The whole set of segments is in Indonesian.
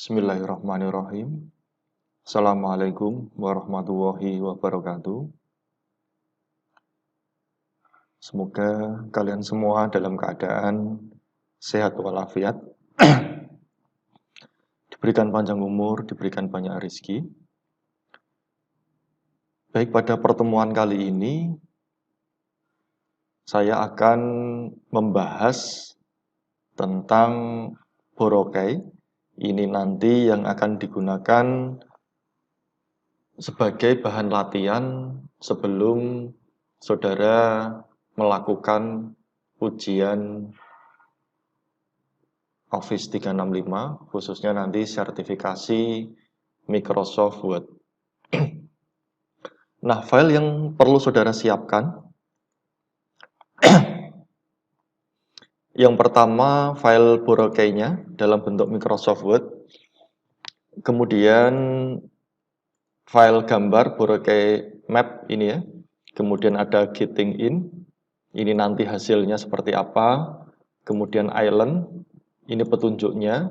Bismillahirrahmanirrahim. Assalamualaikum warahmatullahi wabarakatuh. Semoga kalian semua dalam keadaan sehat walafiat, diberikan panjang umur, diberikan banyak rezeki. Baik, pada pertemuan kali ini saya akan membahas tentang borokai. Ini nanti yang akan digunakan sebagai bahan latihan sebelum saudara melakukan ujian Office 365, khususnya nanti sertifikasi Microsoft Word. Nah, file yang perlu saudara siapkan, yang pertama file borokainya dalam bentuk Microsoft Word, kemudian file gambar borokai map ini ya, kemudian ada getting in, ini nanti hasilnya seperti apa, kemudian island, ini petunjuknya,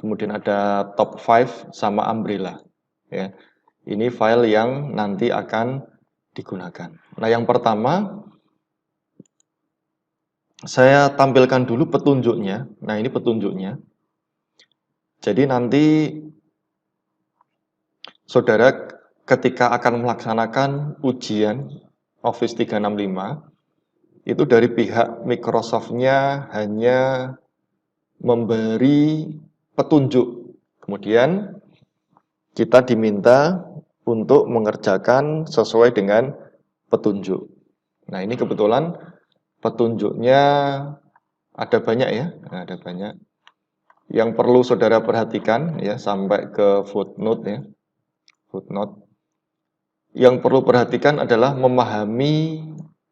kemudian ada top 5 sama umbrella ya. Ini file yang nanti akan digunakan. Nah, yang pertama saya tampilkan dulu petunjuknya. Nah, ini petunjuknya. Jadi nanti saudara ketika akan melaksanakan ujian Office 365, itu dari pihak Microsoft-nya hanya memberi petunjuk. Kemudian kita diminta untuk mengerjakan sesuai dengan petunjuk. Nah, ini kebetulan petunjuknya ada banyak ya, ada banyak. Yang perlu saudara perhatikan ya, sampai ke footnote ya. Footnote. Yang perlu perhatikan adalah memahami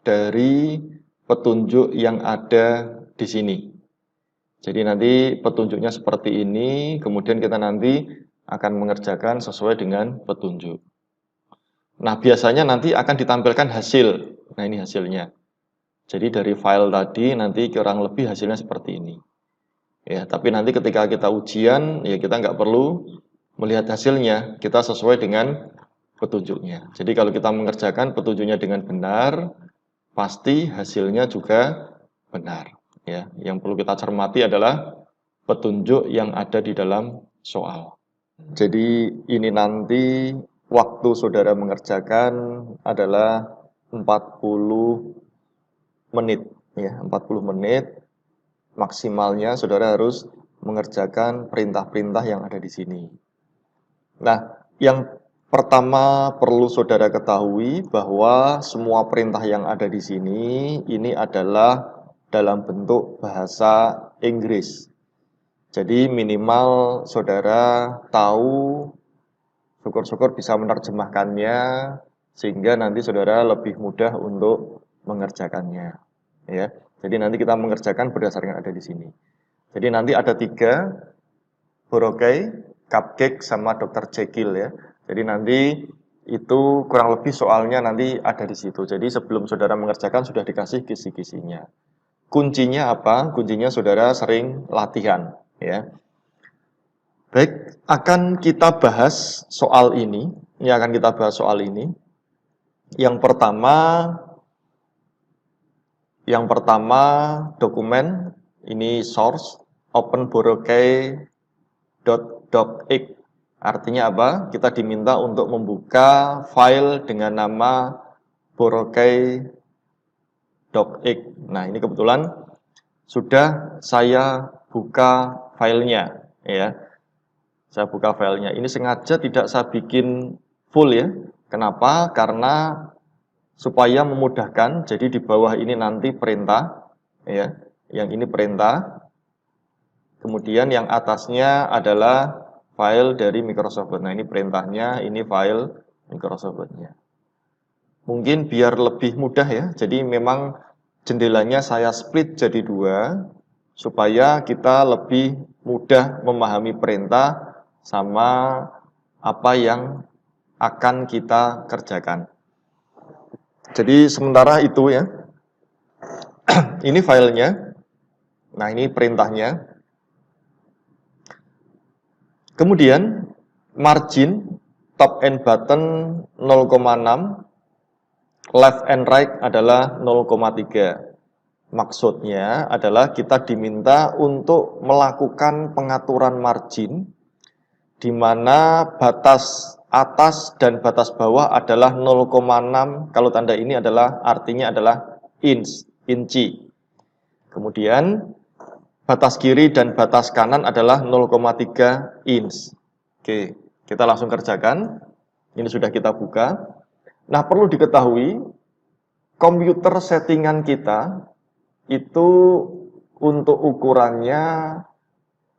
dari petunjuk yang ada di sini. Jadi nanti petunjuknya seperti ini, kemudian kita nanti akan mengerjakan sesuai dengan petunjuk. Nah, biasanya nanti akan ditampilkan hasil. Nah, ini hasilnya. Jadi dari file tadi nanti kurang lebih hasilnya seperti ini. Ya, tapi nanti ketika kita ujian, ya kita nggak perlu melihat hasilnya, kita sesuai dengan petunjuknya. Jadi kalau kita mengerjakan petunjuknya dengan benar, pasti hasilnya juga benar. Ya, yang perlu kita cermati adalah petunjuk yang ada di dalam soal. Jadi ini nanti waktu saudara mengerjakan adalah 40 menit ya, 40 menit maksimalnya saudara harus mengerjakan perintah-perintah yang ada di sini. Nah, yang pertama perlu saudara ketahui bahwa semua perintah yang ada di sini ini adalah dalam bentuk bahasa Inggris. Jadi minimal saudara tahu, syukur-syukur bisa menerjemahkannya, sehingga nanti saudara lebih mudah untuk mengerjakannya. Ya, jadi nanti kita mengerjakan berdasarkan ada di sini. Jadi nanti ada 3 borokai, cupcake sama Dr. Jekyll ya. Jadi nanti itu kurang lebih soalnya nanti ada di situ. Jadi sebelum saudara mengerjakan sudah dikasih kisi-kisinya. Kuncinya apa? Kuncinya saudara sering latihan ya. Baik, akan kita bahas soal ini. Ini akan kita bahas soal ini. Yang pertama dokumen ini source open borokai.docx. Artinya apa? Kita diminta untuk membuka file dengan nama borokai.docx. Nah, ini kebetulan sudah saya buka filenya ya. Saya buka filenya. Ini sengaja tidak saya bikin full ya. Kenapa? Karena supaya memudahkan. Jadi di bawah ini nanti perintah ya. Yang ini perintah. Kemudian yang atasnya adalah file dari Microsoft Word. Nah, ini perintahnya, ini file Microsoft Word-nya. Mungkin biar lebih mudah ya. Jadi memang jendelanya saya split jadi 2 supaya kita lebih mudah memahami perintah sama apa yang akan kita kerjakan. Jadi sementara itu ya, ini filenya, nah ini perintahnya. Kemudian margin top and button 0,6, left and right adalah 0,3. Maksudnya adalah kita diminta untuk melakukan pengaturan margin di mana batas atas dan batas bawah adalah 0,6. Kalau tanda ini adalah artinya adalah inci. Kemudian batas kiri dan batas kanan adalah 0,3 inch. Oke, kita langsung kerjakan. Ini sudah kita buka. Nah, perlu diketahui komputer settingan kita itu untuk ukurannya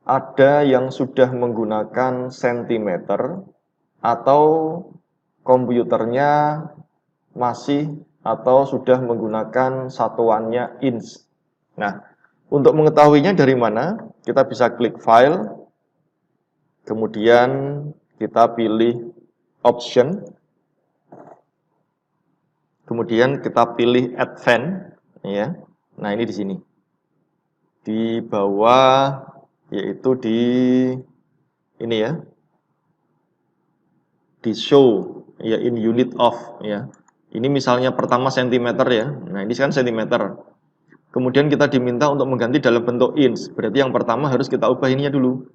ada yang sudah menggunakan sentimeter atau komputernya masih atau sudah menggunakan satuannya inch. Nah, untuk mengetahuinya dari mana? Kita bisa klik file, kemudian kita pilih option, kemudian kita pilih advance, ya. Nah, ini di sini. Di bawah, yaitu di ini ya, di show ya, in unit of ya. Ini misalnya pertama sentimeter ya. Nah, ini kan sentimeter. Kemudian kita diminta untuk mengganti dalam bentuk inch. Berarti yang pertama harus kita ubah ininya dulu.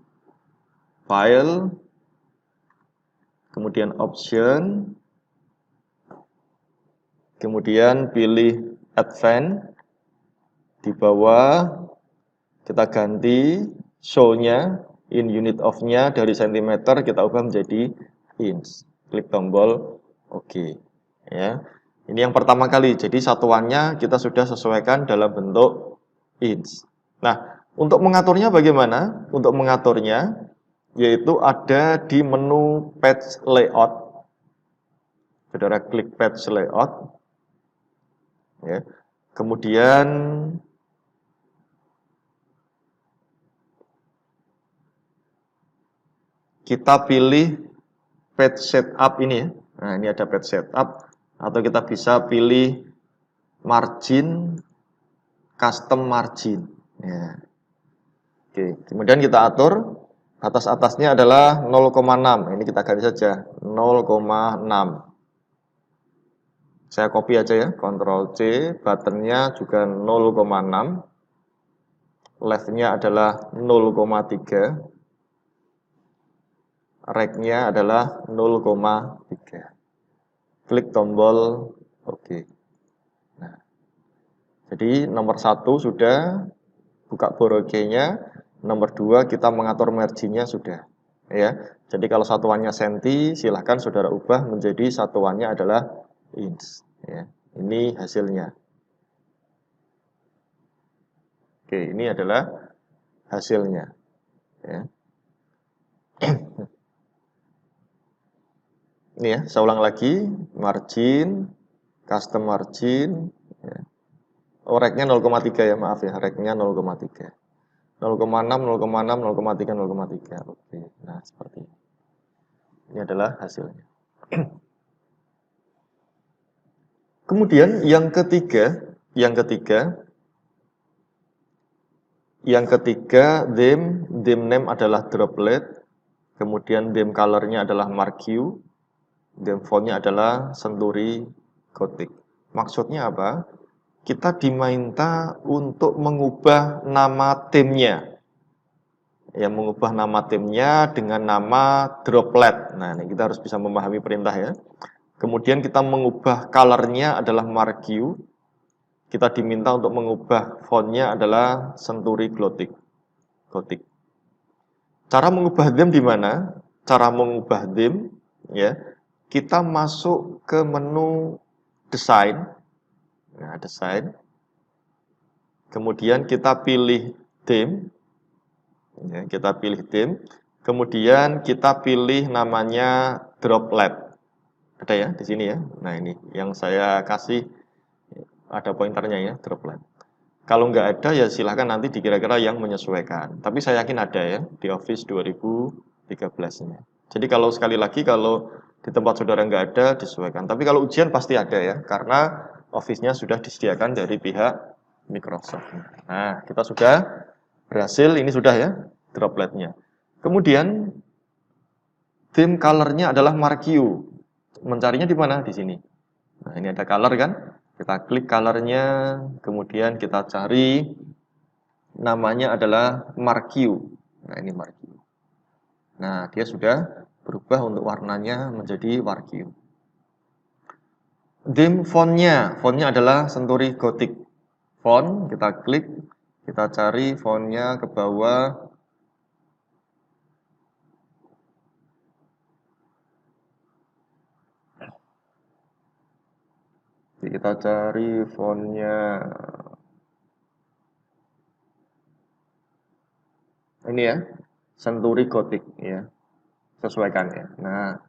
File, kemudian option, kemudian pilih advance. Di bawah kita ganti show-nya, in unit of-nya dari sentimeter kita ubah menjadi inch. Klik tombol OK. Ya. Ini yang pertama kali. Jadi satuannya kita sudah sesuaikan dalam bentuk inch. Nah, untuk mengaturnya bagaimana? Untuk mengaturnya yaitu ada di menu page layout. Saudara klik page layout. Ya. Kemudian kita pilih page setup ini ya. Nah, ini ada page setup. Atau kita bisa pilih margin, custom margin. Ya. Oke, kemudian kita atur. Atas-atasnya adalah 0,6. Ini kita ganti saja 0,6. Saya copy aja ya, Ctrl C, buttonnya juga 0,6. Left-nya adalah 0,3. Right-nya adalah 0,3. Klik tombol OK. Nah, jadi nomor 1 sudah buka borogenya, nomor 2 kita mengatur marginnya sudah. Ya, jadi kalau satuannya senti, silahkan saudara ubah menjadi satuannya adalah inch. Ya, ini hasilnya. Oke, ini adalah hasilnya. Ya. Ini ya, saya ulang lagi, margin, custom margin, ya. Oh, reg-nya 0,3 ya, maaf ya, reg-nya 0,3. 0,6, 0,6, 0,3, 0,3. Oke, nah seperti ini. Ini adalah hasilnya. Kemudian yang ketiga, theme name adalah droplet, kemudian theme color-nya adalah marquee, theme font-nya adalah Century Gothic. Maksudnya apa? Kita diminta untuk mengubah nama theme-nya. Ya, mengubah nama theme-nya dengan nama droplet. Nah, ini kita harus bisa memahami perintah ya. Kemudian kita mengubah color-nya adalah marquee. Kita diminta untuk mengubah font-nya adalah Century Gothic. Cara mengubah theme di mana? Cara mengubah theme ya. Kita masuk ke menu desain. Nah, desain. Kemudian kita pilih theme. Ya, kita pilih theme. Kemudian kita pilih namanya droplet. Ada ya di sini ya. Nah, ini yang saya kasih ada pointernya ya, droplet. Kalau nggak ada ya silahkan nanti dikira-kira yang menyesuaikan. Tapi saya yakin ada ya di Office 2013-nya. Jadi kalau sekali lagi kalau di tempat saudara nggak ada disesuaikan. Tapi kalau ujian pasti ada ya, karena Office-nya sudah disediakan dari pihak Microsoft. Nah, kita sudah berhasil, ini sudah ya dropletnya. Kemudian Theme colornya adalah Marquee. Mencarinya di mana? Di sini. Nah, ini ada color kan? Kita klik colornya, kemudian kita cari namanya adalah Marquee. Nah, ini Marquee. Nah, dia sudah berubah untuk warnanya menjadi Marquee. Theme fontnya adalah Century Gothic font. Kita klik, kita cari fontnya ke bawah. Kita cari fontnya. Ini ya, Century Gothic ya. Sesuaikan ya. Nah,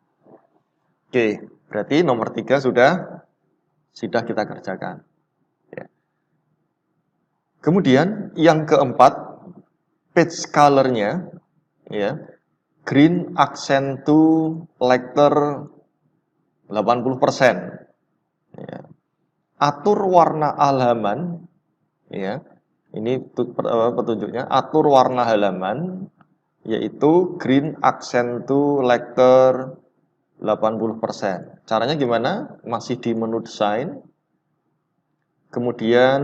oke, berarti nomor 3 sudah kita kerjakan. Ya. Kemudian yang keempat, page color-nya ya, green accent to letter 80%. Ya. Atur warna halaman ya. Ini petunjuknya, atur warna halaman yaitu green accent to letter 80%. Caranya gimana? Masih di menu desain. Kemudian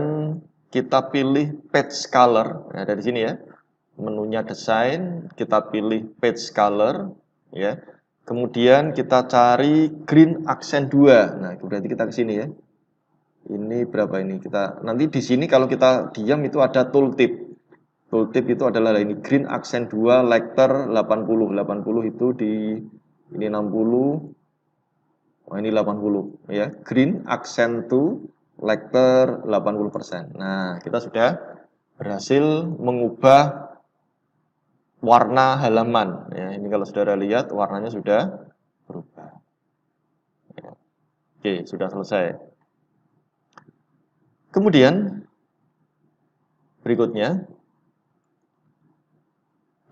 kita pilih page color. Nah, dari sini ya. Menunya desain, kita pilih page color ya. Kemudian kita cari green accent 2. Nah, berarti kita ke sini ya. Ini berapa ini? Kita nanti di sini kalau kita diam itu ada tooltip. Tooltip itu adalah ini green accent 2 letter 80. 80 itu di ini 60. Oh, ini 80 ya. Green accent 2 letter 80%. Nah, kita sudah berhasil mengubah warna halaman ya. Ini kalau saudara lihat warnanya sudah berubah. Ya. Oke, sudah selesai. Kemudian berikutnya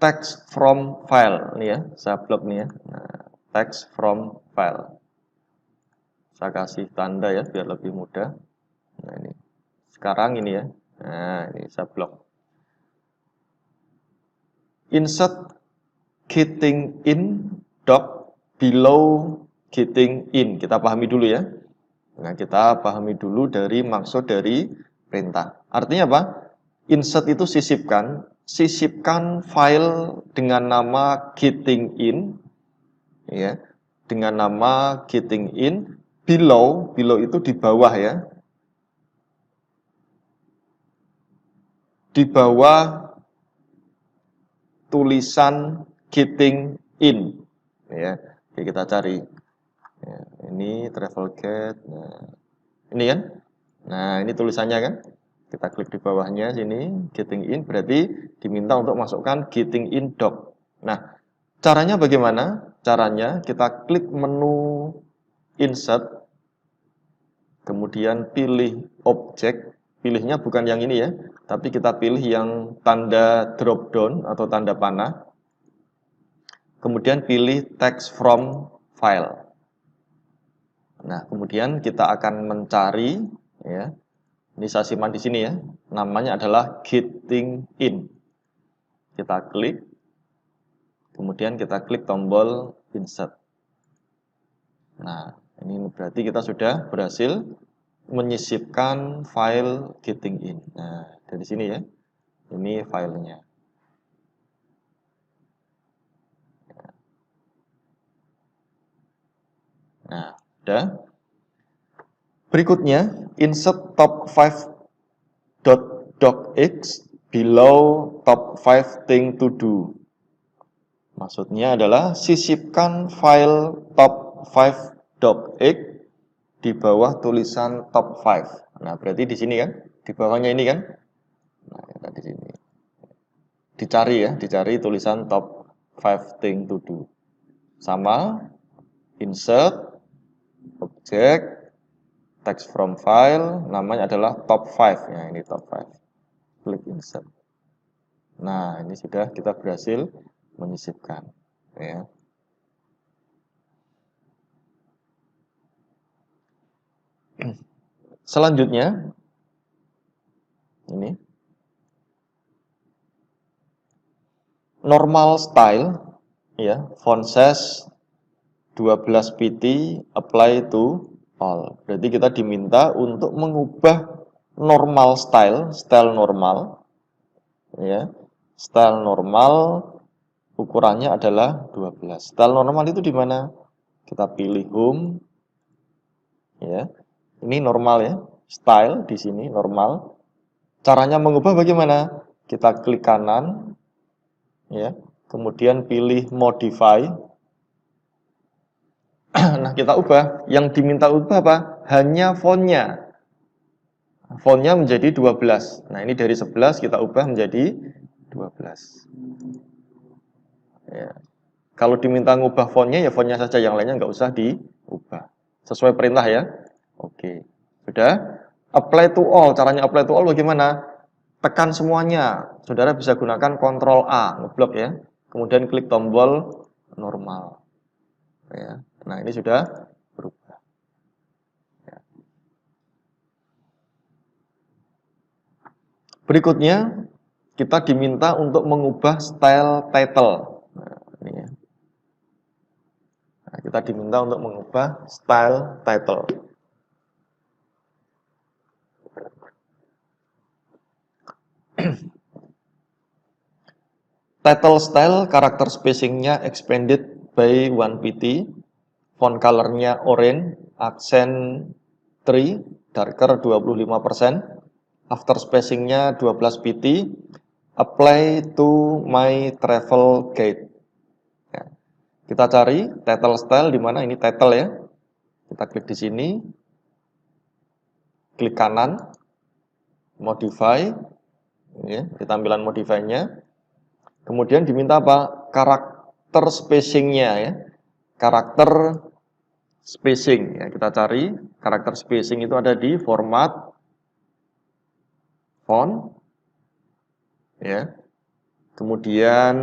text from file ini ya, saya blok nih ya. Nah, text from file. Saya kasih tanda ya biar lebih mudah. Nah, ini. Sekarang ini ya. Nah, ini saya blok. Insert getting in doc below getting in. Kita pahami dulu ya. Nah, kita pahami dulu dari maksud dari perintah. Artinya apa? Insert itu sisipkan. Sisipkan file dengan nama getting in. Ya, dengan nama getting in. Below itu di bawah ya. Di bawah tulisan getting in. Ya, oke, kita cari. Ya, ini travel guide. Nah, ini kan? Nah, ini tulisannya kan? Kita klik di bawahnya sini, getting in, berarti diminta untuk masukkan getting in doc. Nah, caranya bagaimana? Caranya kita klik menu insert, kemudian pilih objek. Pilihnya bukan yang ini ya, tapi kita pilih yang tanda drop down atau tanda panah. Kemudian pilih text from file. Nah, kemudian kita akan mencari ya. Ini saya simpan di sini ya. Namanya adalah getting in. Kita klik. Kemudian kita klik tombol insert. Nah, ini berarti kita sudah berhasil menyisipkan file getting in. Nah, dari sini ya. Ini filenya. Nah, udah. Berikutnya, insert top 5.docx below top 5 thing to do. Maksudnya adalah sisipkan file top 5.docx di bawah tulisan top 5. Nah, berarti di sini kan? Di bawahnya ini kan? Nah, di sini. Dicari ya, dicari tulisan top 5 thing to do. Sama insert objek text from file, namanya adalah top 5 ya, ini top 5. Klik insert. Nah, ini sudah kita berhasil menyisipkan ya. Selanjutnya ini normal style ya, font size 12 pt apply to all. Berarti kita diminta untuk mengubah normal style normal, ya. Style normal ukurannya adalah 12. Style normal itu di mana? Kita pilih home, ya. Ini normal ya. Style di sini normal. Caranya mengubah bagaimana? Kita klik kanan, ya. Kemudian pilih modify. Nah, kita ubah. Yang diminta ubah apa? Hanya fontnya. Fontnya menjadi 12. Nah, ini dari 11 kita ubah menjadi 12. Ya. Kalau diminta ngubah fontnya, ya fontnya saja. Yang lainnya nggak usah diubah. Sesuai perintah ya. Oke. Sudah? Apply to all. Caranya apply to all bagaimana? Tekan semuanya. Saudara bisa gunakan Ctrl A, ngeblok ya. Kemudian klik tombol normal. Ya. Nah, ini sudah berubah. Ya. Berikutnya, kita diminta untuk mengubah style title. Nah, ini ya. Nah, kita diminta untuk mengubah style title. Title style karakter spacingnya expanded by 1 pt, font colornya orange, accent 3, darker 25%, after spacingnya 12 pt, apply to my travel guide. Ya. Kita cari title style di mana, ini title ya. Kita klik di sini, klik kanan, modify, ya, di tampilan modify-nya. Kemudian diminta apa? Karakter spacing-nya ya. Karakter spacing ya, kita cari karakter spacing itu ada di format font ya. Kemudian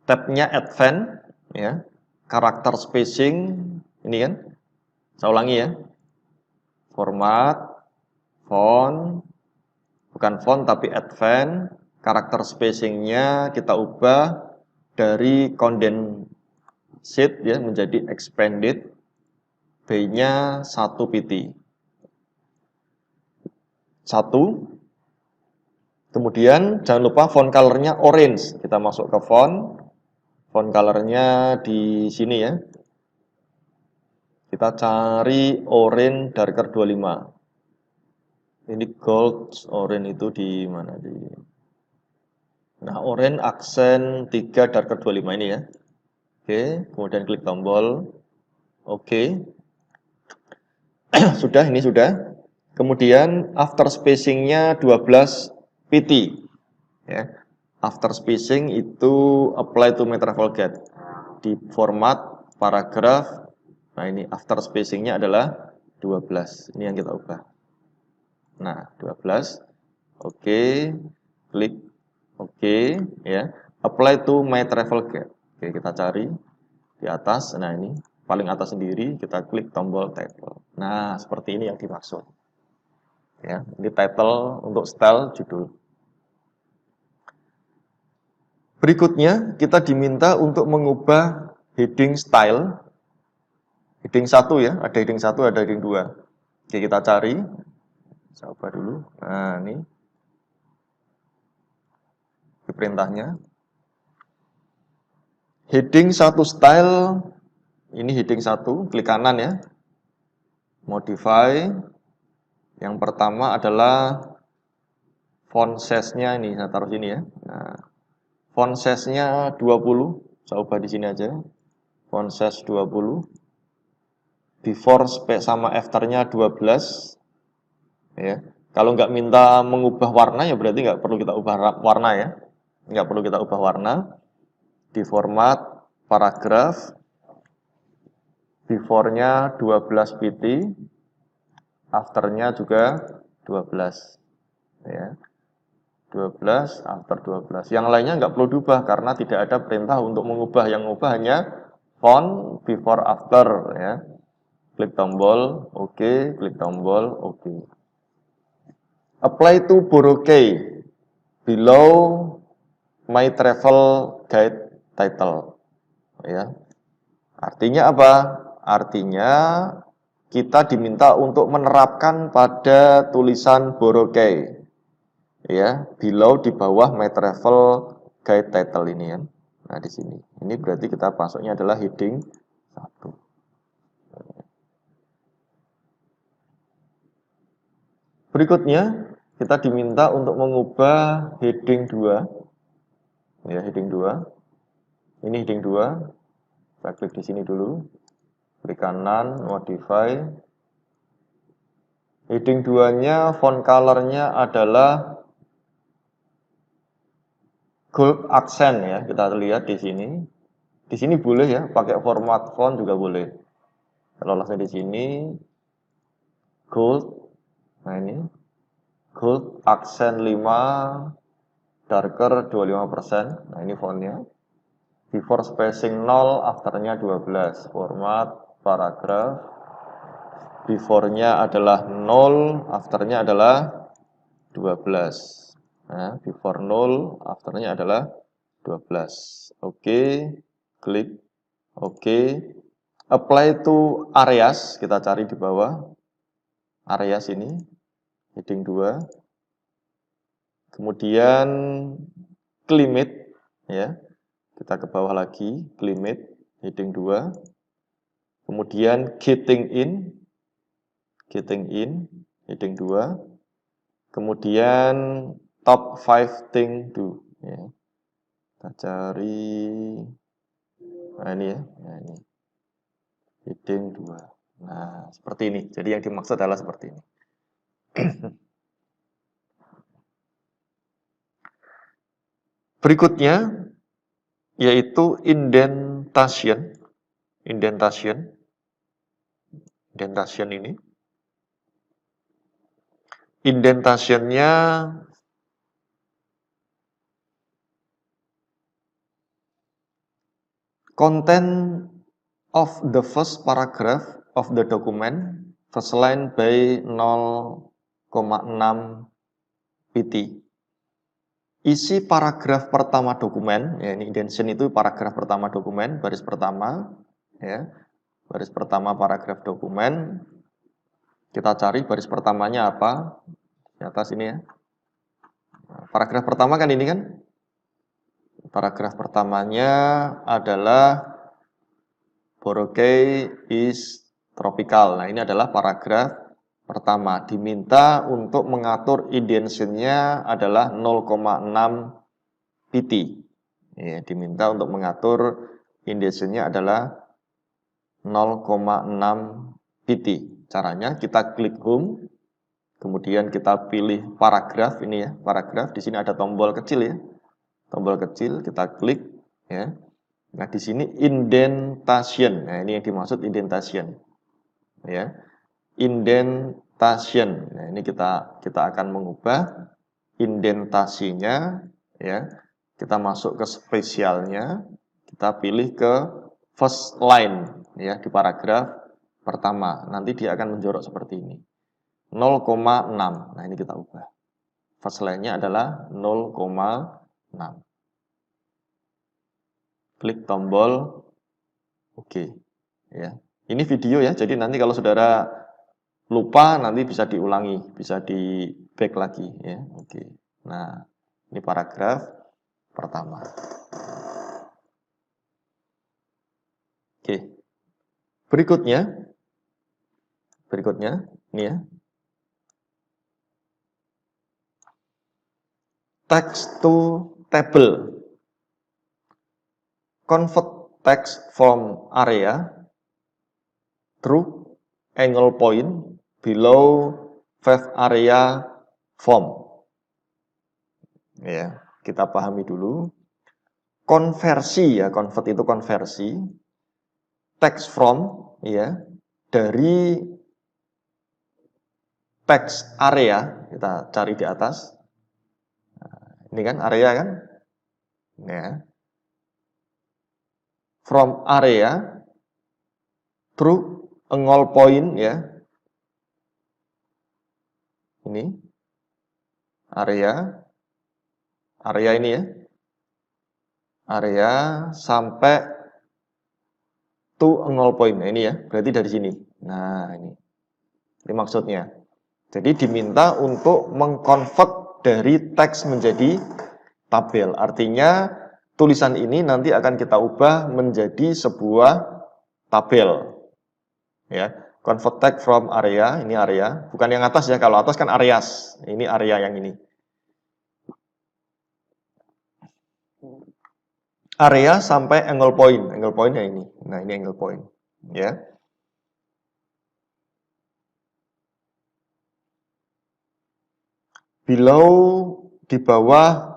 tab-nya advance ya. Karakter spacing ini kan. Saya ulangi ya. Format font, bukan font tapi advance. Karakter spacing-nya kita ubah dari condensed ya menjadi expanded, B-nya 1 pt. 1. Kemudian jangan lupa font color-nya orange. Kita masuk ke font color-nya di sini ya. Kita cari orange darker 25. Ini gold, orange itu di mana di? Nah, orange accent 3 darker 25 ini ya. Oke, kemudian klik tombol oke. Sudah, ini sudah. Kemudian after spacing-nya 12 pt. Ya. After spacing itu apply to my travel guide. Di format paragraf. Nah, ini after spacing-nya adalah 12. Ini yang kita ubah. Nah, 12. Oke, klik oke ya. Apply to my travel guide. Oke, kita cari di atas. Nah, ini paling atas sendiri, kita klik tombol title. Nah, seperti ini yang dimaksud. Ya, ini title untuk style judul. Berikutnya, kita diminta untuk mengubah heading style. Heading 1 ya, ada heading 1, ada heading 2. Oke, kita cari. Saya ubah dulu. Nah, ini perintahnya. Heading 1 style, ini heading 1, klik kanan ya. Modify. Yang pertama adalah font size-nya ini, saya taruh sini ya. Nah, font size-nya 20, saya ubah di sini aja. Font size 20. Before sama after-nya 12. Ya. Kalau nggak minta mengubah warna ya berarti nggak perlu kita ubah warna ya. Nggak perlu kita ubah warna. Di format paragraf. Before-nya 12 pt. After-nya juga 12. Ya. 12, after 12. Yang lainnya nggak perlu diubah karena tidak ada perintah untuk mengubah. Yang mengubah hanya font before after ya. Klik tombol oke, klik tombol oke. Apply to Boracay below my travel guide title. ya. Artinya apa? Artinya kita diminta untuk menerapkan pada tulisan Boracay, ya, below di bawah my travel guide title ini ya. Nah, di sini. Ini berarti kita masuknya adalah heading 1. Berikutnya, kita diminta untuk mengubah heading 2. Ya, heading 2. Ini heading 2. Kita klik di sini dulu. Klik kanan, modify. Heading 2-nya font color-nya adalah gold accent ya. Kita lihat di sini. Di sini boleh ya, pakai format font juga boleh. Kalau langsung di sini gold. Nah, ini gold accent 5, darker 25%. Nah, ini fontnya. Before spacing 0, afternya 12. Format paragraf. Before-nya adalah 0, afternya adalah 12. Nah, before 0, afternya adalah 12. Oke, klik oke. Apply to areas, kita cari di bawah. Areas ini, heading 2. Kemudian climate, ya. Kita ke bawah lagi, climate, heading 2. Kemudian getting in, heading 2. Kemudian top 5 thing do, ya. Kita cari, nah ini ya, nah ini heading 2. Nah, seperti ini. Jadi yang dimaksud adalah seperti ini. Berikutnya yaitu indentation. Indentation ini. Indentationnya content of the first paragraph of the document first line by 0,6 pt. Isi paragraf pertama dokumen, ya ini indentation itu paragraf pertama dokumen, baris pertama, ya. Baris pertama paragraf dokumen. Kita cari baris pertamanya apa? Di atas ini ya. Nah, paragraf pertama kan ini kan? Paragraf pertamanya adalah Boracay is tropical. Nah, ini adalah paragraf pertama. Diminta untuk mengatur indentation-nya adalah 0,6 pt. Ya, diminta untuk mengatur indentation-nya adalah 0,6 pt. Caranya kita klik home, kemudian kita pilih paragraf ini ya, paragraf. Di sini ada tombol kecil ya. Tombol kecil kita klik ya. Nah, di sini indentation. Nah, ini yang dimaksud indentation. Ya. Indentation. Nah, ini kita akan mengubah indentasinya ya. Kita masuk ke spesialnya, kita pilih ke first line ya di paragraf pertama. Nanti dia akan menjorok seperti ini. 0,6. Nah, ini kita ubah. First line-nya adalah 0,6. Klik tombol oke. Ya. Ini video ya. Jadi nanti kalau saudara lupa nanti bisa diulangi, bisa di back lagi ya. Oke. Nah, ini paragraf pertama. Oke. Berikutnya ini ya. Text to table. Convert text from area through angle point below 5 area form. Ya, kita pahami dulu. Konversi ya, convert itu konversi. Text from ya, dari text area, kita cari di atas. Nah, ini kan area kan? Ya. From area through angle point ya. Ini area ini ya. Area sampai to a null point. Nah, ini ya, berarti dari sini. Nah, ini maksudnya. Jadi diminta untuk mengkonvert dari teks menjadi tabel. Artinya tulisan ini nanti akan kita ubah menjadi sebuah tabel. Ya, convert text from area, ini area, bukan yang atas ya. Kalau atas kan areas. Ini area yang ini. Area sampai angle pointnya ini. Nah, ini angle point, ya. Below, di bawah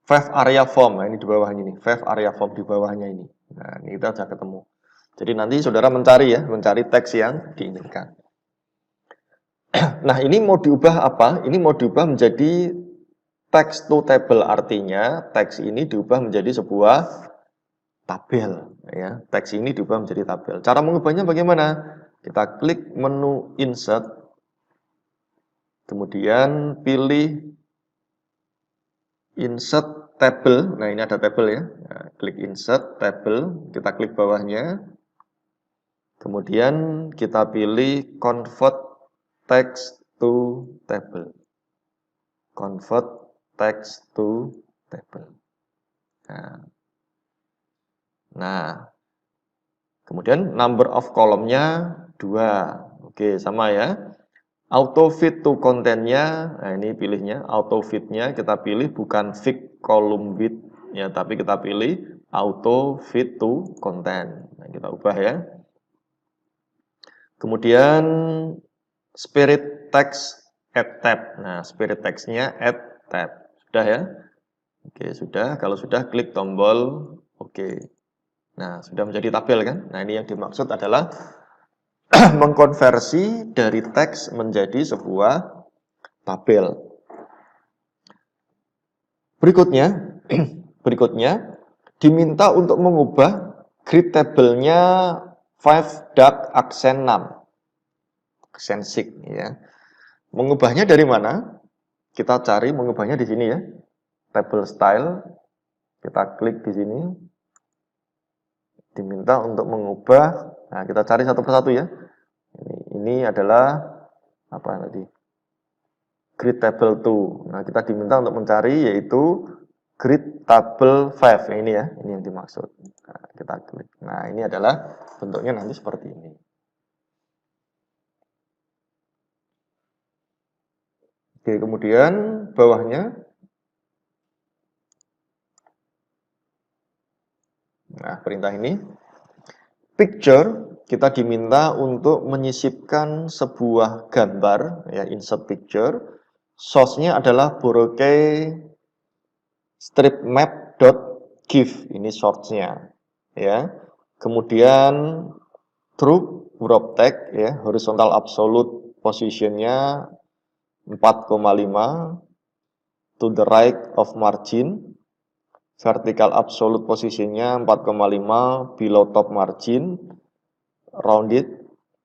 five area form. Nah, ini di bawahnya ini, five area form di bawahnya ini. Nah, ini kita sudah ketemu. Jadi nanti saudara mencari ya, mencari teks yang diinginkan. Nah, ini mau diubah apa? Ini mau diubah menjadi text to table, artinya teks ini diubah menjadi sebuah tabel ya. Teks ini diubah menjadi tabel. Cara mengubahnya bagaimana? Kita klik menu insert, kemudian pilih insert table. Nah, ini ada table ya. Nah, klik insert table, kita klik bawahnya. Kemudian kita pilih convert text to table. Convert text to table. Nah, kemudian number of column-nya 2. Oke, sama ya. Auto fit to content-nya, nah ini pilihnya, auto fit-nya kita pilih bukan fit column width ya, tapi kita pilih auto fit to content. Nah, kita ubah ya. Kemudian spirit text add tab. Nah, spirit text-nya add tab. Sudah ya? Oke, sudah. Kalau sudah, klik tombol oke. Nah, sudah menjadi tabel kan? Nah, ini yang dimaksud adalah mengkonversi dari teks menjadi sebuah tabel. Berikutnya, diminta untuk mengubah grid table-nya 5 dark accent 6. Accent 6 ya. Mengubahnya dari mana? Kita cari mengubahnya di sini ya. Table style. Kita klik di sini. Diminta untuk mengubah. Nah, kita cari satu persatu ya. Ini adalah apa tadi? Grid table 2. Nah, kita diminta untuk mencari yaitu grid table 5. Ini ya, ini yang dimaksud. Nah, kita klik. Nah, ini adalah bentuknya nanti seperti ini. Oke, kemudian bawahnya. Nah, perintah ini. Picture, kita diminta untuk menyisipkan sebuah gambar, ya, insert picture. Source-nya adalah Boracay stripmap.gif, ini source-nya. Ya. Kemudian true wrap tag, ya, horizontal absolute position-nya 4,5 to the right of margin, vertical absolute position-nya 4,5 below top margin, rounded,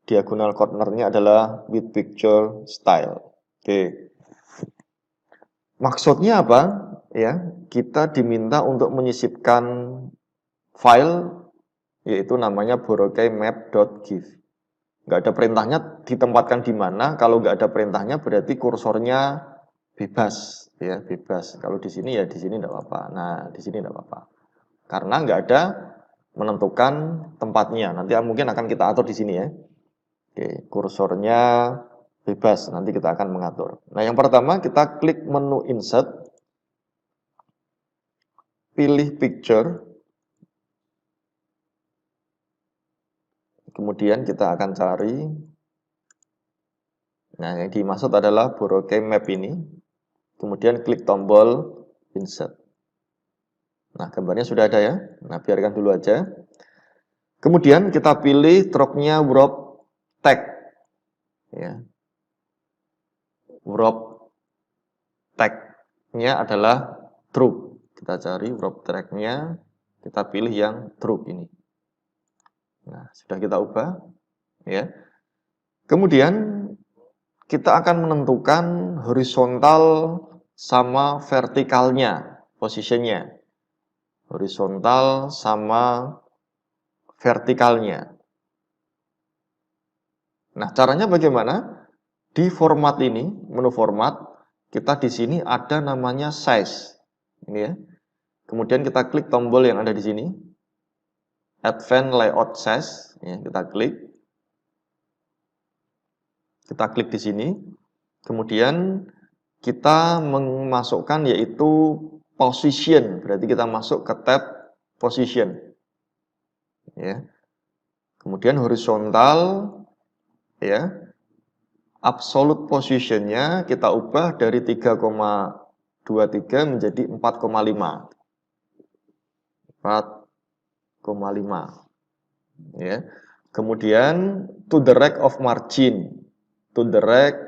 diagonal corner-nya adalah with picture style. Oke. Maksudnya apa? Ya, kita diminta untuk menyisipkan file yaitu namanya boracaymap.gif. Nggak ada perintahnya ditempatkan di mana. Kalau nggak ada perintahnya berarti kursornya bebas, ya bebas. Kalau di sini ya di sini nggak apa-apa. Nah, di sini nggak apa-apa. Karena nggak ada menentukan tempatnya. Nanti mungkin akan kita atur di sini ya. Oke, kursornya bebas. Nanti kita akan mengatur. Nah, yang pertama kita klik menu insert, pilih picture. Kemudian kita akan cari. Nah, yang dimaksud adalah Boracay map ini. Kemudian klik tombol insert. Nah, gambarnya sudah ada ya. Nah, biarkan dulu aja. Kemudian kita pilih stroke-nya wrap tag. Ya. Wrap tag-nya adalah true. Kita cari wrap tag-nya, kita pilih yang true ini. Nah, sudah kita ubah, ya. Kemudian kita akan menentukan horizontal sama vertikalnya, posisinya. Horizontal sama vertikalnya. Nah, caranya bagaimana? Di format ini, menu format, kita di sini ada namanya size. Ini ya. Kemudian kita klik tombol yang ada di sini. Advanced Layout Size, ya, kita klik. Kita klik di sini. Kemudian kita memasukkan yaitu position, berarti kita masuk ke tab position. Ya. Kemudian horizontal, ya. Absolute positionnya kita ubah dari 3,23 menjadi 4,5. 4,5. Ya. Kemudian to the right of margin, to the right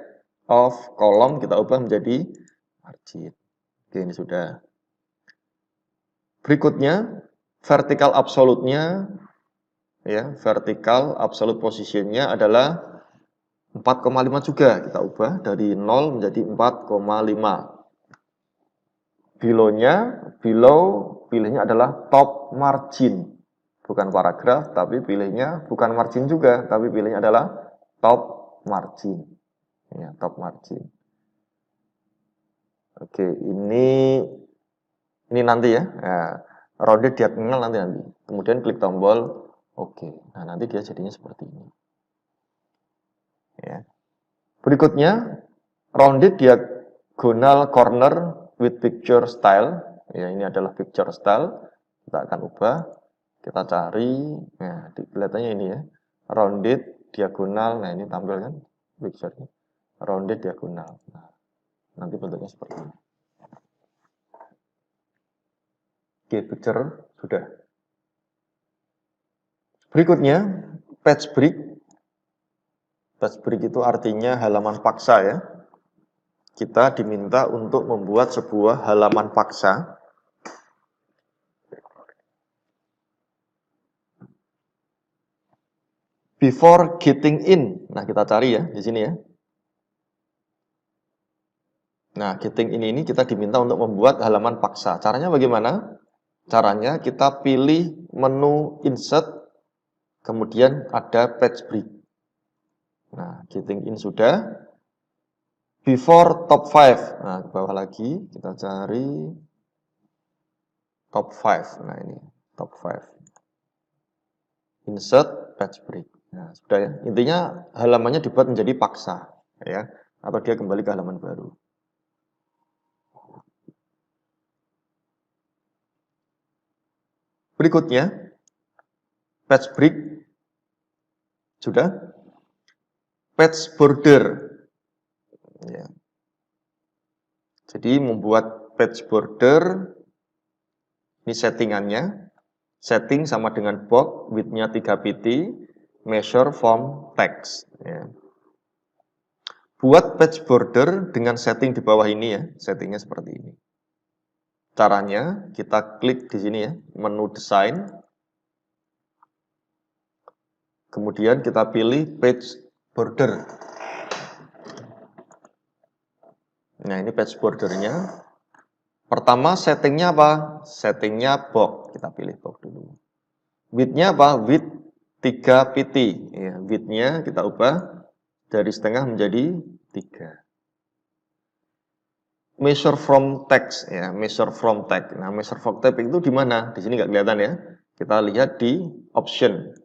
of kolom kita ubah menjadi margin. Oke, ini sudah. Berikutnya vertical absolute-nya, ya, vertical absolute position-nya adalah 4,5 juga. Kita ubah dari 0 menjadi 4,5. Pilihnya adalah top margin. Bukan paragraf, tapi pilihnya bukan margin juga, tapi pilihnya adalah top margin. Ya, top margin. Oke, ini nanti ya. Nah, rounded diagonal nanti. Kemudian klik tombol oke. Nah, nanti dia jadinya seperti ini. Ya. Berikutnya rounded diagonal corner with picture style. Ya, ini adalah picture style. Kita akan ubah. Kita cari, nah kelihatannya ini ya, rounded diagonal. Nah, ini tampil kan picture-nya, rounded diagonal. Nah, nanti bentuknya seperti ini. Oke, picture sudah. Berikutnya page break. Page break itu artinya halaman paksa ya. Kita diminta untuk membuat sebuah halaman paksa. Before getting in. Nah, kita cari ya di sini ya. Nah, getting in ini kita diminta untuk membuat halaman paksa. Caranya bagaimana? Caranya kita pilih menu insert, kemudian ada page break. Nah, getting in sudah. Before top 5. Nah, ke bawah lagi kita cari top 5. Nah, ini top 5. Insert page break. Nah, sudah ya. Intinya halamannya dibuat menjadi paksa, ya, atau dia kembali ke halaman baru. Berikutnya, page break sudah. Page border. Ya. Jadi membuat page border, ini settingannya. Setting sama dengan box, width-nya 3 pt, measure from text. Ya. Buat page border dengan setting di bawah ini ya, settingnya seperti ini. Caranya kita klik di sini ya, menu desain. Kemudian kita pilih page border. Nah, ini page bordernya. Pertama settingnya apa? Settingnya box. Kita pilih box dulu. Width-nya apa? Width 3 pt. Ya, width-nya kita ubah dari setengah menjadi 3. Measure from text ya, measure from text. Nah, measure from text itu di mana? Di sini nggak kelihatan ya. Kita lihat di option.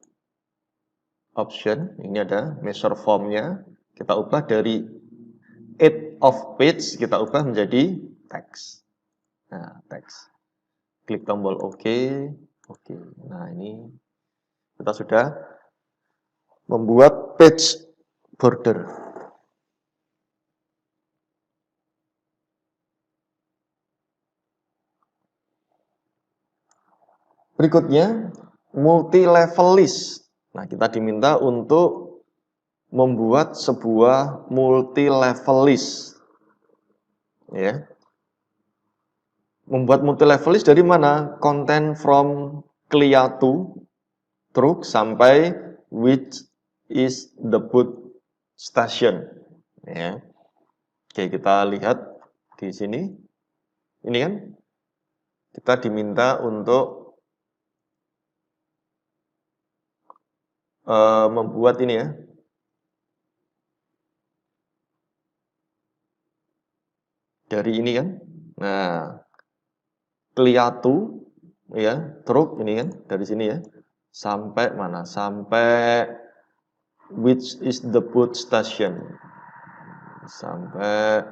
Option, ini ada measure from-nya. Kita ubah dari 8 of page, kita ubah menjadi text. Nah, text. Klik tombol OK. Oke. Nah, ini kita sudah membuat page border. Berikutnya, multi-level list. Nah, kita diminta untuk membuat sebuah multi-level list. Ya. Membuat multi-level list dari mana? Content from clear to true sampai which is the boot station. Ya. Oke, kita lihat di sini. Ini kan kita diminta untuk membuat ini ya. Dari ini kan. Nah, Kliatu ya, truk ini kan dari sini ya. Sampai mana? Sampai which is the boat station. Sampai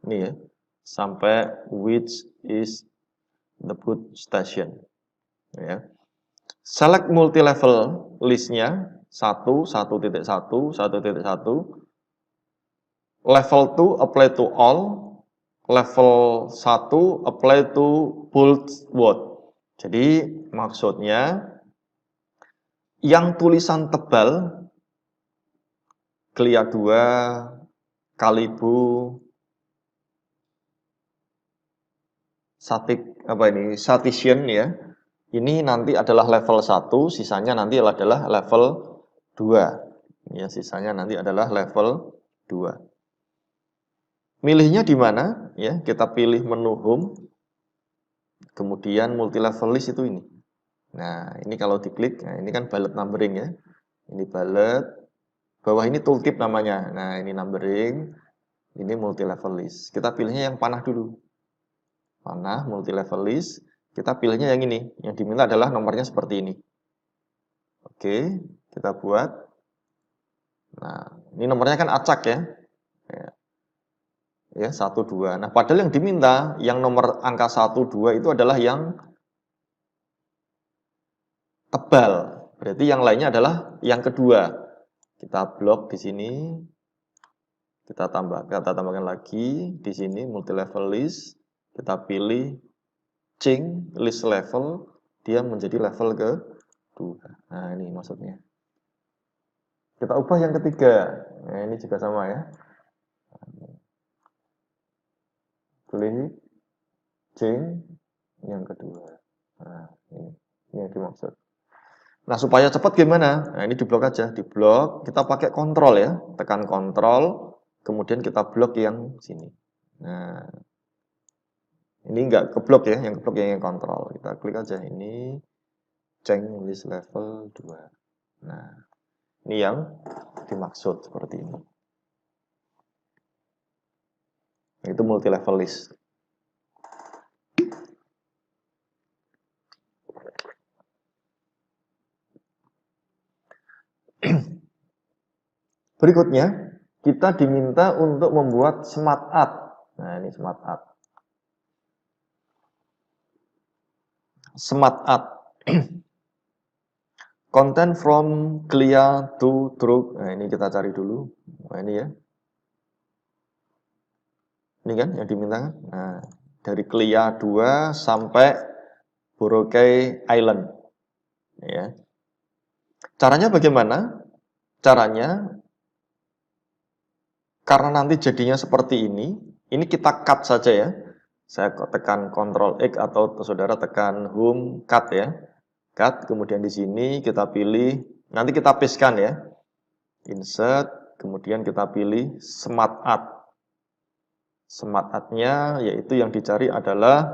ini ya. Sampai which is the boat station. Ya. Select multi level listnya 1, 1.1, 1.1. Level 2 apply to all. Level 1 apply to bold word. Jadi maksudnya yang tulisan tebal Clia 2, Kalibu, Citation ya. Ini nanti adalah level 1, sisanya nanti adalah level 2. Ya, sisanya nanti adalah level 2. Milihnya di mana? Ya, kita pilih menu home. Kemudian multi level list itu ini. Nah, ini kalau diklik, nah ini kan bullet numbering ya. Ini bullet. Bawah ini tooltip namanya. Nah, ini numbering. Ini multi level list. Kita pilihnya yang panah dulu. Panah multi level list. Kita pilihnya yang ini. Yang diminta adalah nomornya seperti ini. Oke, kita buat. Nah, ini nomornya kan acak ya. Ya, 1, 2. Nah, padahal yang diminta, yang nomor angka 1, 2 itu adalah yang tebal. Berarti yang lainnya adalah yang kedua. Kita blok di sini. Kita tambahkan lagi di sini multi level list. Kita pilih change list level, dia menjadi level ke-2. Nah, ini maksudnya. Kita ubah yang ketiga. Nah, ini juga sama ya. Pilih change yang kedua. Nah, ini yang dimaksud. Nah, supaya cepat gimana? Nah, ini diblok aja. Diblok, kita pakai kontrol ya. Tekan kontrol, kemudian kita blok yang sini. Nah, ini enggak keblok ya, yang keblok yang kontrol. Kita klik aja ini, change list level 2. Nah, ini yang dimaksud seperti ini. Itu multi level list. Berikutnya, kita diminta untuk membuat smart art. Nah, ini smart art. Smart art. Content from clear to true. Nah, ini kita cari dulu. Nah, ini ya. Ini kan yang diminta kan? Nah, dari Clia 2 sampai Boracay Island. Ya. Caranya bagaimana? Caranya karena nanti jadinya seperti ini kita cut saja ya. Saya tekan Ctrl X atau saudara tekan Home Cut ya. Cut, kemudian di sini kita pilih, nanti kita pastekan ya. Insert, kemudian kita pilih Smart Art. Smart Art-nya yaitu yang dicari adalah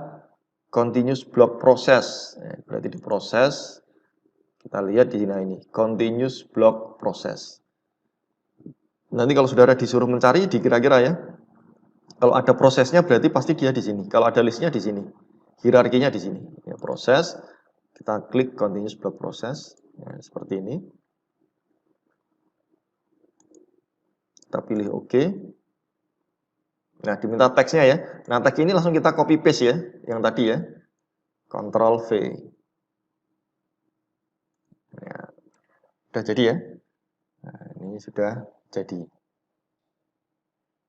continuous block process. Berarti diproses. Kita lihat di sini ini, continuous block process. Nanti kalau saudara disuruh mencari, dikira-kira ya. Kalau ada prosesnya berarti pasti dia di sini. Kalau ada listnya di sini. Hierarkinya di sini. Ya, proses. Kita klik continuous block process. Ya, seperti ini. Kita pilih OK. Nah, diminta teksnya ya. Nah, teks ini langsung kita copy paste ya, yang tadi ya. Ctrl V. Ya, sudah jadi ya. Nah, ini sudah jadi.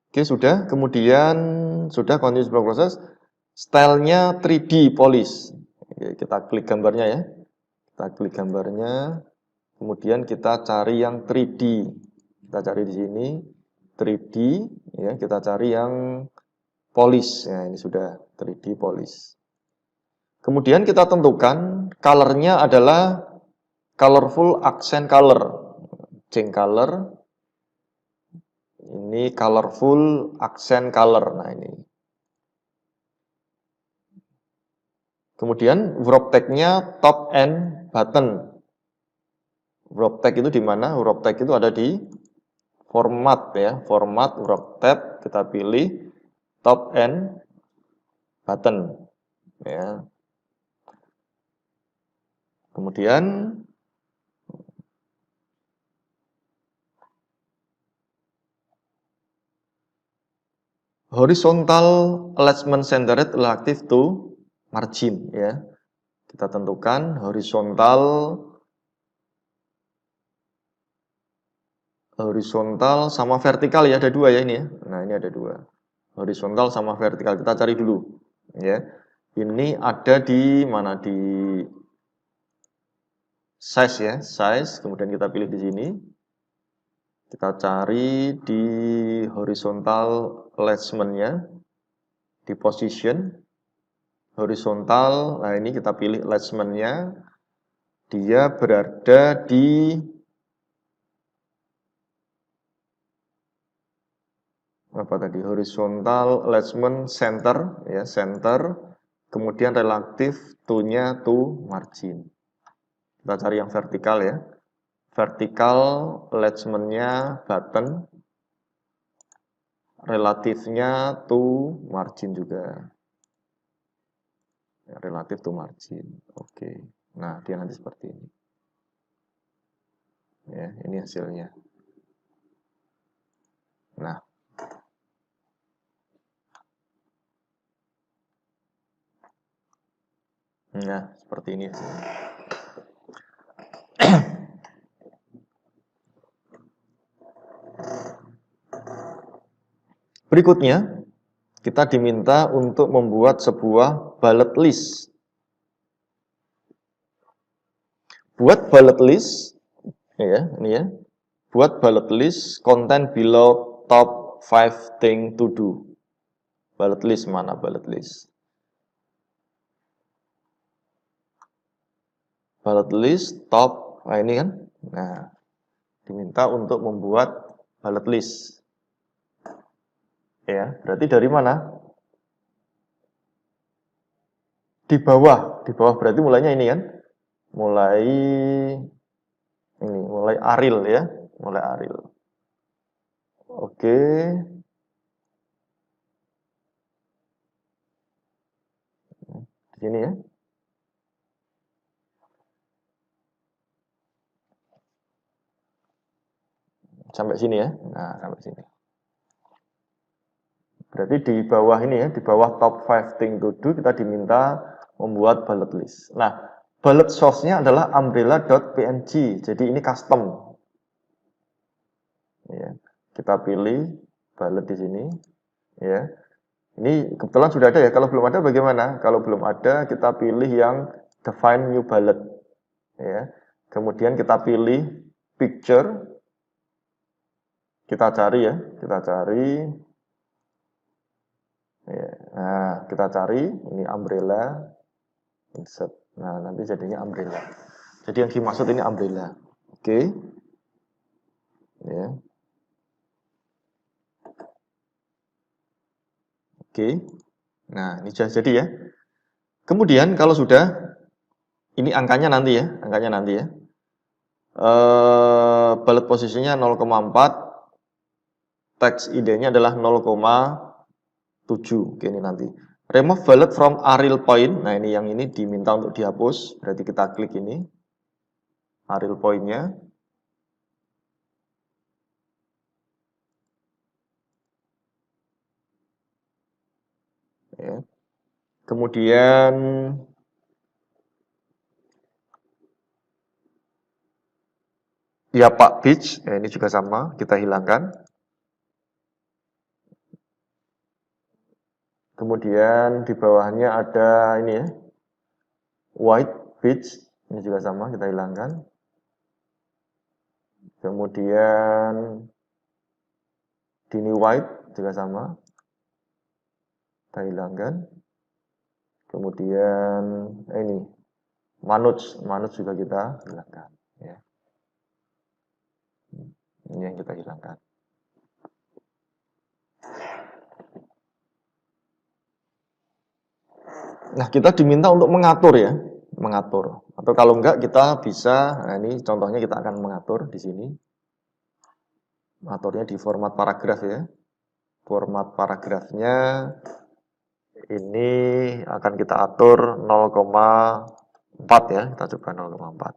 Oke, sudah. Kemudian sudah continuous block process. Stylenya 3D polish. Oke, kita klik gambarnya ya. Kita klik gambarnya. Kemudian kita cari yang 3D. Kita cari di sini 3D ya, kita cari yang polish. Ya, ini sudah 3D polish. Kemudian kita tentukan colornya adalah colorful accent color. Change color. Ini colorful accent color. Nah, ini. Kemudian wrap tag-nya top and button. Wrap tag itu di mana? Wrap tag itu ada di format ya, format wrap tab, kita pilih top and button ya. Kemudian horizontal alignment centered relative to margin ya. Kita tentukan horizontal sama vertikal ya, ada dua ya ini ya. Nah, ini ada dua. Horizontal sama vertikal. Kita cari dulu ya. Ini ada di mana, di size ya, size. Kemudian kita pilih di sini. Kita cari di horizontal alignment-nya, di position horizontal. Nah, ini kita pilih alignment-nya. Dia berada di apa tadi, horizontal alignment center ya, center, kemudian relatif to-nya to margin. Kita cari yang vertikal ya, vertikal alignment-nya button, relatifnya to margin juga ya, relatif to margin. Oke, nah dia nanti seperti ini ya, ini hasilnya. Nah, seperti ini hasilnya. Berikutnya, kita diminta untuk membuat sebuah bullet list. Buat bullet list, ya, ini ya. Buat bullet list, content below top 5 thing to do. Bullet list mana bullet list? Bullet list top, nah ini kan. Nah, diminta untuk membuat bullet list. Ya, berarti dari mana? Di bawah berarti mulainya ini kan? Mulai ini, mulai Aril ya, mulai Aril. Oke. Di sini ya. Sampai sini ya. Nah, sampai sini. Berarti di bawah ini ya, di bawah top 5 thing to do kita diminta membuat bullet list. Nah, bullet source-nya adalah umbrella.png. Jadi ini custom. Ya, kita pilih bullet di sini ya. Ini kebetulan sudah ada ya. Kalau belum ada bagaimana? Kalau belum ada kita pilih yang define new bullet ya. Kemudian kita pilih picture. Kita cari ya, kita cari ya. Nah, kita cari ini umbrella insert. Nah, nanti jadinya umbrella. Jadi yang dimaksud ini umbrella. Oke. Ya. Oke. Nah, ini sudah jadi ya. Kemudian kalau sudah, ini angkanya nanti ya, angkanya nanti ya. Bullet posisinya 0,4, teks ID-nya adalah 0,7. Oke, ini nanti. Remove bullet from Aril point. Nah, ini yang ini diminta untuk dihapus. Berarti kita klik ini. Aril point-nya. Ya. Kemudian ya Pak Beach, ya, ini juga sama, kita hilangkan. Kemudian di bawahnya ada ini ya, White Beach, ini juga sama, kita hilangkan. Kemudian Dini White juga sama, kita hilangkan. Kemudian ini Manuj juga kita hilangkan. Ya. Ini yang kita hilangkan. Nah, kita diminta untuk mengatur ya, mengatur Atau kalau enggak kita bisa, nah ini contohnya kita akan mengatur di sini. Aturnya di format paragraf ya. Format paragrafnya ini akan kita atur 0,4 ya. Kita coba 0,4.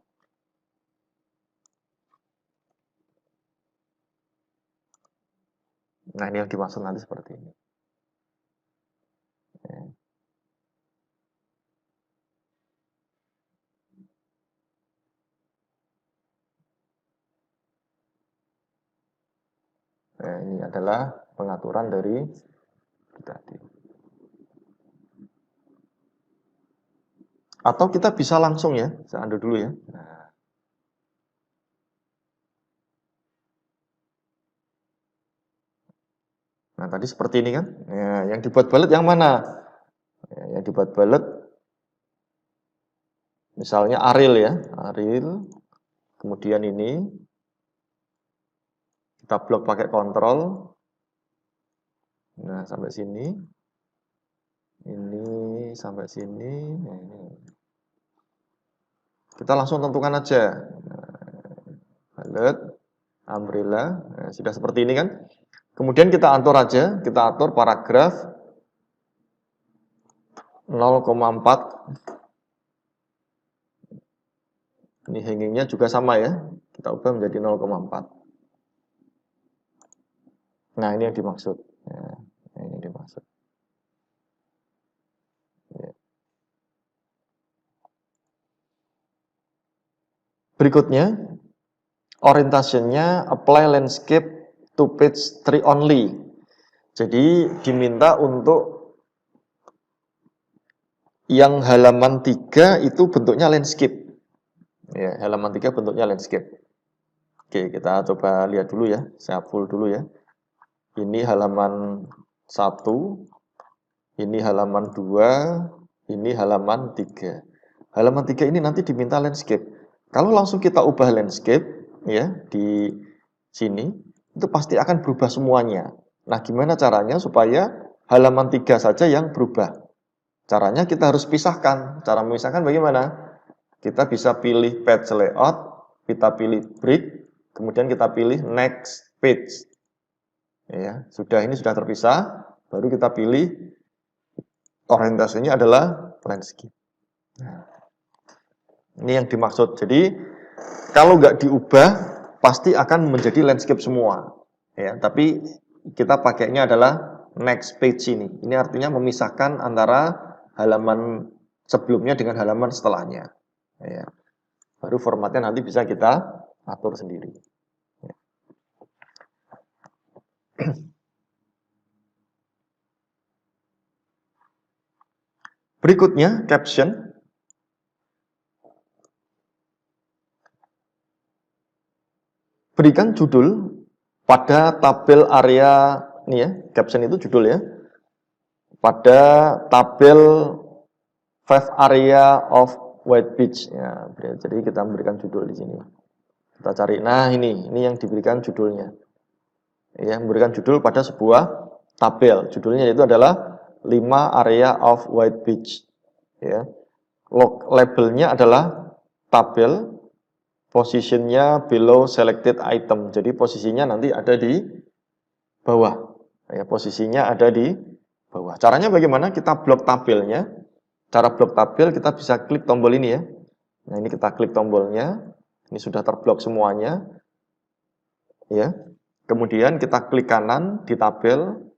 Nah, ini yang dimaksud nanti seperti ini. Nah, ini adalah pengaturan dari tadi. Atau kita bisa langsung ya, saya undo dulu ya. Nah, tadi seperti ini kan. Ya, yang dibuat bullet yang mana? Ya, yang dibuat bullet misalnya Arial ya, Arial. Kemudian ini kita blok pakai kontrol. Nah, sampai sini. Ini sampai sini. Nah, ini. Kita langsung tentukan aja. Bullet, umbrella. Nah, sudah seperti ini kan. Kemudian kita atur aja, kita atur paragraf 0,4. Ini hangingnya juga sama ya. Kita ubah menjadi 0,4. Nah, ini yang dimaksud. Nah, ini yang dimaksud. Ya. Berikutnya, orientasinya apply landscape to page 3 only. Jadi diminta untuk yang halaman 3 itu bentuknya landscape. Ya, halaman 3 bentuknya landscape. Oke, kita coba lihat dulu ya. Saya full dulu ya. Ini halaman 1, ini halaman 2, ini halaman 3. Halaman 3 ini nanti diminta landscape. Kalau langsung kita ubah landscape ya di sini, itu pasti akan berubah semuanya. Nah, gimana caranya supaya halaman 3 saja yang berubah? Caranya kita harus pisahkan. Cara memisahkan bagaimana? Kita bisa pilih page layout, kita pilih break, kemudian kita pilih next page. Ya, ini sudah terpisah, baru kita pilih orientasinya adalah landscape. Nah, ini yang dimaksud. Jadi kalau nggak diubah, pasti akan menjadi landscape semua. Ya, tapi kita pakainya adalah next page ini. Ini artinya memisahkan antara halaman sebelumnya dengan halaman setelahnya. Ya. Baru formatnya nanti bisa kita atur sendiri. Ya. Berikutnya, caption. Berikan judul pada tabel area, ini ya, caption itu judul ya. Pada tabel 5 area of white beach. Ya, jadi kita memberikan judul di sini. Kita cari, nah ini yang diberikan judulnya. Ya, memberikan judul pada sebuah tabel. Judulnya itu adalah 5 area of white beach. Ya. Labelnya adalah tabel, posisinya below selected item. Jadi posisinya nanti ada di bawah. Ya, posisinya ada di bawah. Caranya bagaimana? Kita blok tabelnya. Cara blok tabel kita bisa klik tombol ini ya. Nah, ini kita klik tombolnya. Ini sudah terblok semuanya. Ya. Kemudian kita klik kanan di tabel.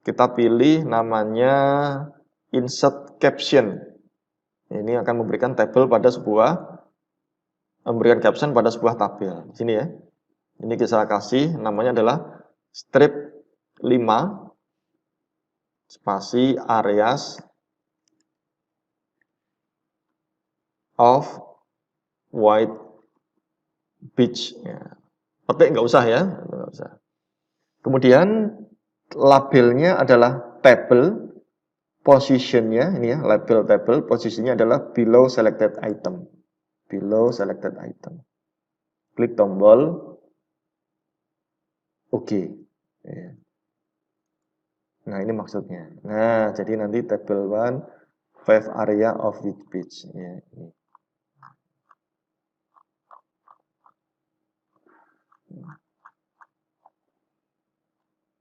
Kita pilih namanya insert caption. Ini akan memberikan memberikan caption pada sebuah tabel. Sini ya. Ini kita kasih namanya adalah strip 5 spasi areas of white beach. Ya. Petik nggak usah ya, nggak usah. Kemudian labelnya adalah table, positionnya ini ya, label table, posisinya adalah below selected item. Below selected item. Klik tombol OK. Ya. Nah, ini maksudnya. Nah, jadi nanti table 1 5 area of web page. Ya, ini.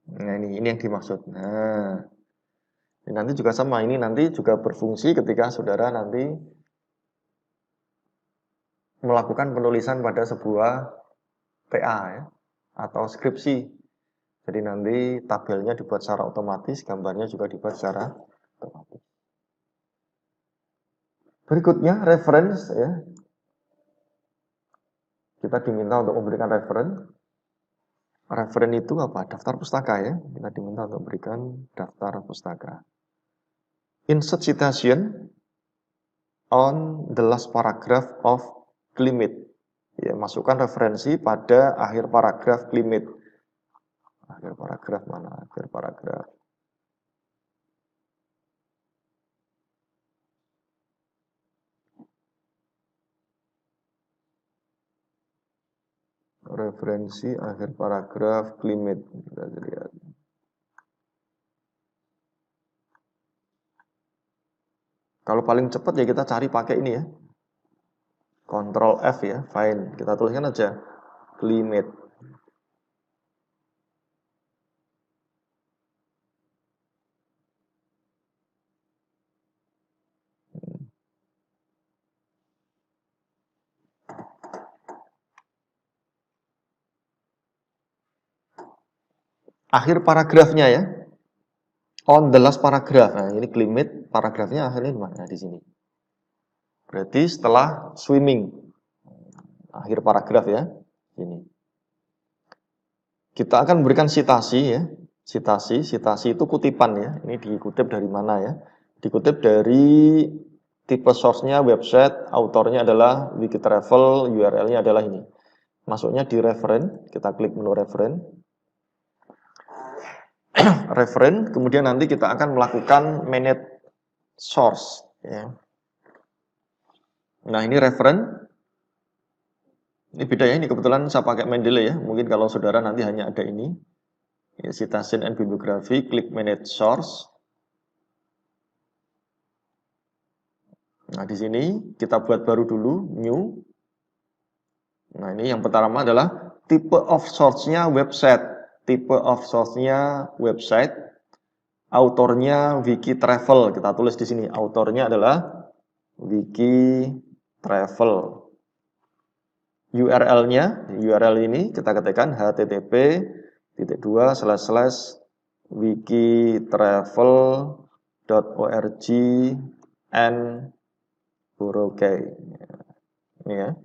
Nah, ini yang dimaksud. Nah, ini nanti juga sama. Ini nanti juga berfungsi ketika saudara nanti melakukan penulisan pada sebuah PA ya, atau skripsi. Jadi nanti tabelnya dibuat secara otomatis, gambarnya juga dibuat secara otomatis. Berikutnya reference ya. Kita diminta untuk memberikan reference. Referen itu apa? Daftar pustaka ya. Kita diminta untuk memberikan daftar pustaka. Insert citation on the last paragraph of limit. Ya, masukkan referensi pada akhir paragraf limit. Akhir paragraf mana? Akhir paragraf. Referensi akhir paragraf limit. Kita lihat. Kalau paling cepat ya kita cari pakai ini ya. Ctrl F ya, find. Kita tuliskan aja limit. Akhir paragrafnya ya. On the last paragraph. Nah, ini limit paragrafnya akhirnya di mana? Di sini. Berarti setelah swimming. Akhir paragraf ya. Ini. Kita akan memberikan citasi ya. Citasi itu kutipan ya. Ini dikutip dari mana ya? Dikutip dari tipe source-nya website, autornya adalah Wikitravel, URL-nya adalah ini. Masuknya di referen, kita klik menu referen. Referen, kemudian nanti kita akan melakukan manage source ya. Nah, ini referen. Ini beda ya, ini kebetulan saya pakai Mendeley ya. Mungkin kalau saudara nanti hanya ada ini. Ya, citation and bibliography, klik manage source. Nah, di sini kita buat baru dulu, new. Nah, ini yang pertama adalah tipe of source-nya website. Tipe of source-nya website. Autornya Wikitravel. Kita tulis di sini, autornya adalah Wikitravel. URL-nya, URL ini kita ketikkan http://wikitravel.org and Boracay. Ini ya.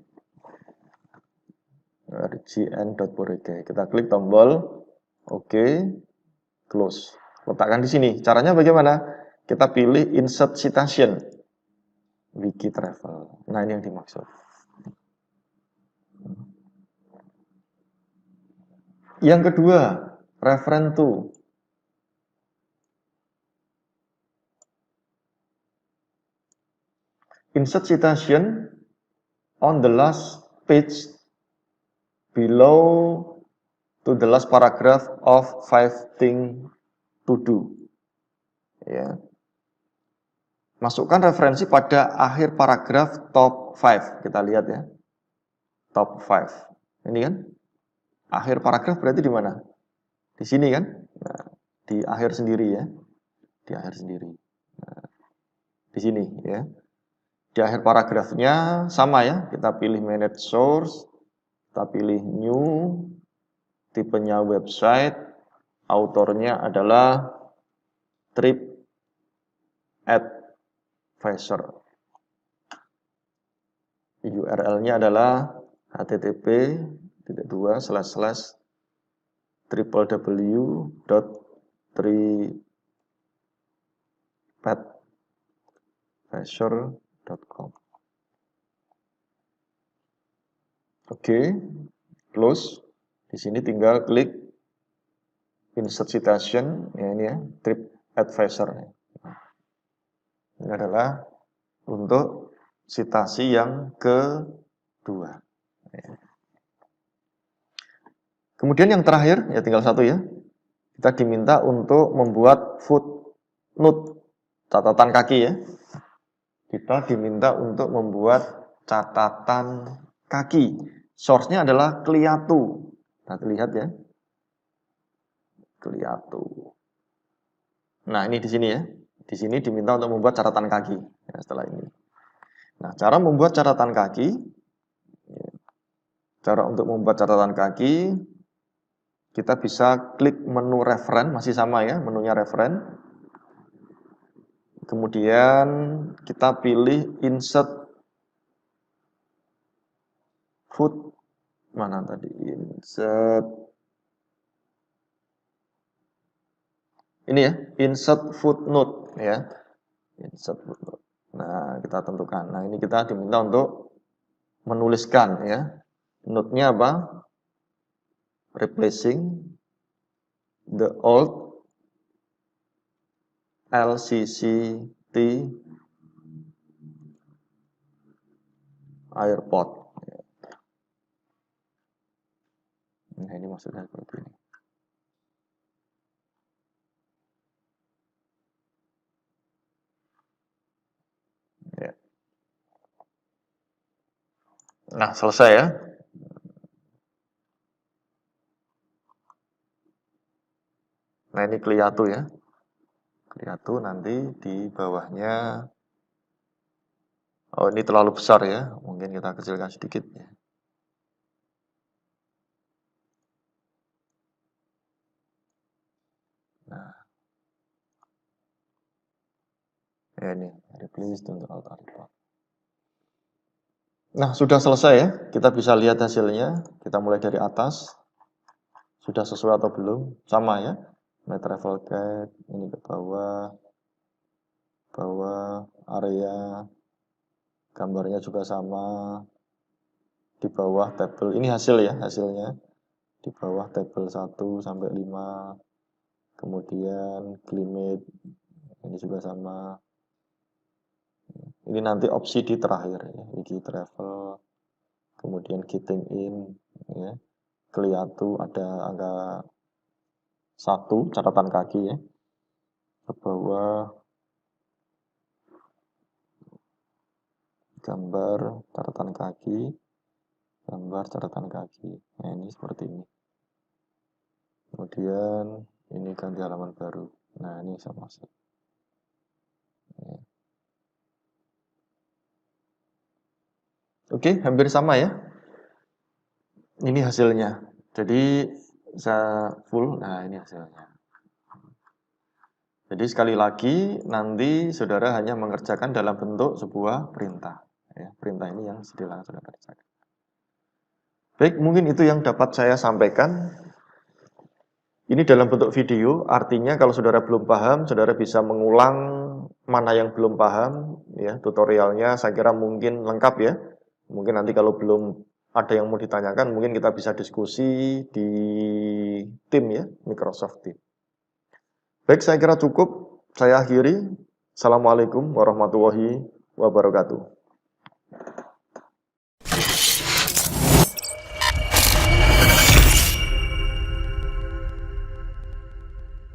org.boracay. Kita klik tombol OK, close. Letakkan di sini. Caranya bagaimana? Kita pilih insert citation Wikitravel. Nah, ini yang dimaksud. Yang kedua, referen to. Insert citation on the last page below to the last paragraph of 5 things to do. Ya. Masukkan referensi pada akhir paragraf top 5. Kita lihat ya. Top 5. Ini kan? Akhir paragraf berarti di mana? Di sini kan? Nah, di akhir sendiri ya. Di akhir sendiri. Nah, di sini ya. Di akhir paragrafnya sama ya. Kita pilih manage source. Kita pilih new. Tipenya website. Autornya adalah TripAdvisor. URL-nya adalah http://www.tripadvisor.com. Oke, close. Di sini tinggal klik insert citation, ya ini ya, TripAdvisor. Ini adalah untuk citasi yang kedua. Kemudian yang terakhir, ya tinggal satu ya. Kita diminta untuk membuat footnote, catatan kaki ya. kita diminta untuk membuat catatan kaki. Source-nya adalah Kliatu. Nah, lihat ya. Kliatu. Nah, ini di sini ya. Di sini diminta untuk membuat catatan kaki. Ya, setelah ini. Nah, cara membuat catatan kaki. Cara untuk membuat catatan kaki, kita bisa klik menu referen, masih sama ya, menunya referen. Kemudian kita pilih insert foot, mana tadi? Insert, ini ya, insert footnote ya. Insert footnote. Nah, kita tentukan. Nah, ini kita diminta untuk menuliskan ya. Note-nya apa? Replacing the old LCCT airport. Nah, ini maksudnya seperti ini. Ya. Nah, selesai ya. Nah, ini Kliatu ya. Kliatu nanti di bawahnya. Oh, ini terlalu besar ya. Mungkin kita kecilkan sedikit ya. Nah. Ya ini, replace untuk alt airport. Nah, sudah selesai ya. Kita bisa lihat hasilnya. Kita mulai dari atas. Sudah sesuai atau belum? Sama ya. My travel guide, ini ke bawah. Bawah area. Gambarnya juga sama. Di bawah tabel. Ini hasil ya, hasilnya. Di bawah tabel 1 sampai 5. Kemudian climate. Ini juga sama. Ini nanti opsi di terakhir ya. Wiki travel. Kemudian getting in ya. Kliatu ada angka 1 catatan kaki ya. Ke bawah gambar catatan kaki, gambar catatan kaki. Nah, ini seperti ini. Kemudian ini ganti halaman baru. Nah, ini sama sih. Oke, hampir sama ya. Ini hasilnya. Jadi saya full. Nah, ini hasilnya. Jadi sekali lagi nanti saudara hanya mengerjakan dalam bentuk sebuah perintah. Ya, perintah ini yang sedang saudara kerjakan. Baik, mungkin itu yang dapat saya sampaikan. Ini dalam bentuk video, artinya kalau saudara belum paham, saudara bisa mengulang mana yang belum paham. Ya, tutorialnya saya kira mungkin lengkap ya. Mungkin nanti kalau belum ada yang mau ditanyakan, mungkin kita bisa diskusi di tim ya, Microsoft Team. Baik, saya kira cukup. Saya akhiri. Assalamualaikum warahmatullahi wabarakatuh.